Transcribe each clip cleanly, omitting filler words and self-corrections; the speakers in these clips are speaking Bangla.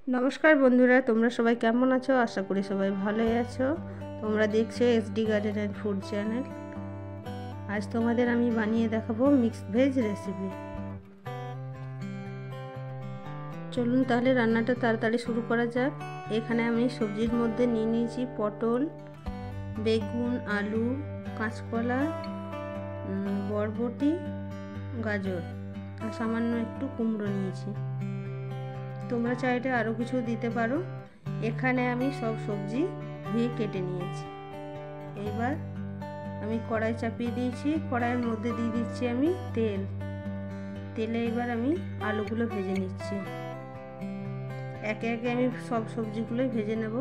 নমস্কার বন্ধুরা, তোমরা সবাই কেমন আছো? আশা করি সবাই ভালোই আছো। তোমরা দেখছো SD garden and food channel. আজ তোমাদের আমি বানিয়ে দেখাবো মিক্সড ভেজ রেসিপি। চলুন তাহলে রান্নাটা তাড়াতাড়ি শুরু করা যাক। এখানে আমি সবজির মধ্যে নিয়ে নিয়েছি পটল, বেগুন, আলু, কাঁচকলা, বরবটি, গাজর আর সামান্য একটু কুমড়ো নিয়েছি। তোমরা চাইলে আরও কিছু দিতে পারো। এখানে আমি সব সবজি ধুয়ে কেটে নিয়েছি। এইবার আমি কড়াই চাপিয়ে দিয়েছি। কড়াইয়ের মধ্যে দিয়ে দিচ্ছি আমি তেলে এবার আমি আলুগুলো ভেজে নিচ্ছি। একে একে আমি সব সবজিগুলোই ভেজে নেব।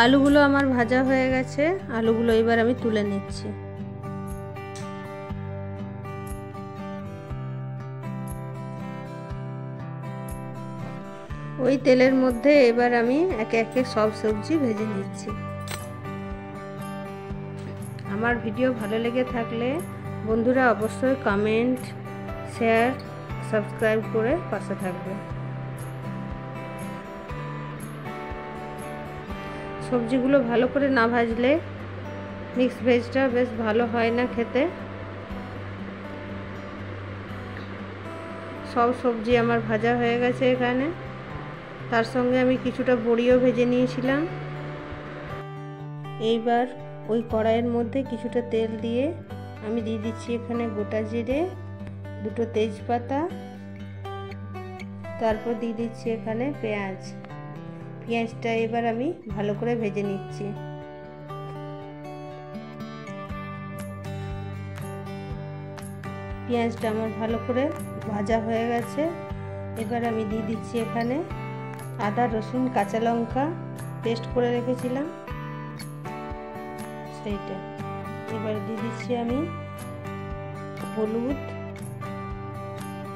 আলুগুলো আমার ভাজা হয়ে গেছে। আলুগুলো এবার আমি তুলে নিচ্ছি। ওই তেলের মধ্যে এবার আমি একে একে সব সবজি ভেজে নিচ্ছি। আমার ভিডিও ভালো লেগে থাকলে বন্ধুরা অবশ্যই কমেন্ট, শেয়ার, সাবস্ক্রাইব করে পাশে থাকবে। সবজিগুলো ভালো করে না ভাজলে মিক্সড ভেজটা বেশ ভালো হয় না খেতে। সব সবজি আমার ভাজা হয়ে গেছে। এখানে তার সঙ্গে আমি কিছুটা বড়িও ভেজে নিয়েছিলাম। এইবার ওই কড়াইয়ের মধ্যে কিছুটা তেল দিয়ে আমি দিয়ে দিচ্ছি এখানে গোটা জিরে, দুটো তেজপাতা, তারপর দিয়ে দিচ্ছি এখানে পেঁয়াজটা এবার আমি ভালো করে ভেজে নিচ্ছি। পেঁয়াজটা আমার ভালো করে ভাজা হয়ে গেছে। এবার আমি দিয়ে দিচ্ছি এখানে আদা, রসুন, কাঁচা লঙ্কা পেস্ট করে রেখেছিলাম সেইটা। এবার দিয়ে দিচ্ছি আমি হলুদ,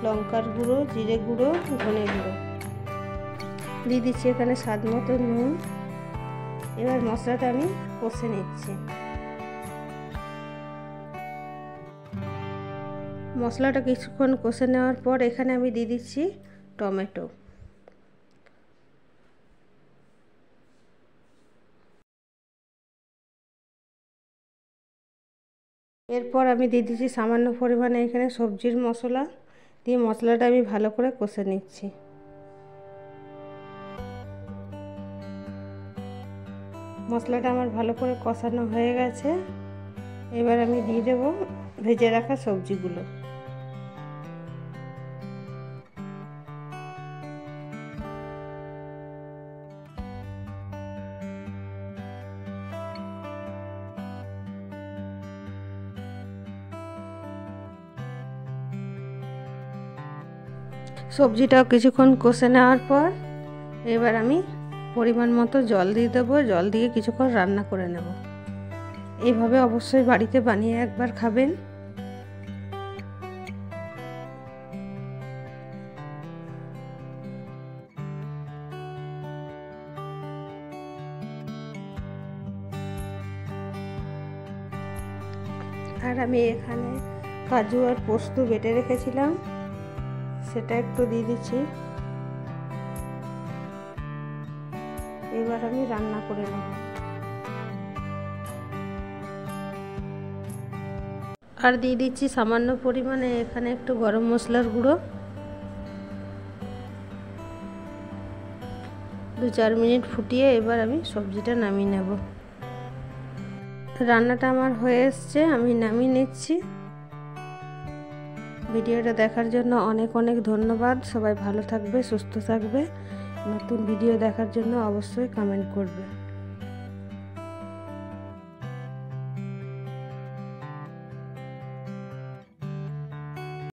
লঙ্কার গুঁড়ো, জিরে গুঁড়ো, ধনে গুঁড়ো, দিয়ে দিচ্ছি এখানে স্বাদ মতো নুন। এবার মশলাটা আমি কষে নিচ্ছি। মশলাটা কিছুক্ষণ কষে নেওয়ার পর এখানে আমি দিয়ে দিচ্ছি টমেটো। এরপর আমি দিয়ে দিচ্ছি সামান্য পরিমাণে এখানে সবজির মশলা, দিয়ে মশলাটা আমি ভালো করে কষে নিচ্ছি। মশলাটা আমার ভালো করে কষানো হয়ে গেছে। এবার আমি দিয়ে দেবো ভেজে রাখা সবজিগুলো। সবজিটাও কিছুক্ষণ কষে নেওয়ার পর এবার আমি পরিমাণ মতো জল দিয়ে দেবো। জল দিয়ে কিছুক্ষণ রান্না করে নেব। এইভাবে অবশ্যই বাড়িতে বানিয়ে একবার খাবেন। আর আমি এখানে কাজু আর পোস্ত বেটে রেখেছিলাম, সেটা একটু দিয়ে দিচ্ছি। এবার আমি রান্না করে নেব। আর দিয়ে দিচ্ছি সামান্য পরিমাণে এখানে একটু গরম মশলার গুঁড়ো। 2-4 মিনিট ফুটিয়ে এবার আমি সবজিটা নামিয়ে নেব। রান্নাটা আমার হয়ে এসছে, আমি নামিয়ে নিচ্ছি। ভিডিওটা দেখার জন্য অনেক অনেক ধন্যবাদ। সবাই ভালো থাকবে, সুস্থ থাকবে। নতুন ভিডিও দেখার জন্য অবশ্যই কমেন্ট করবে।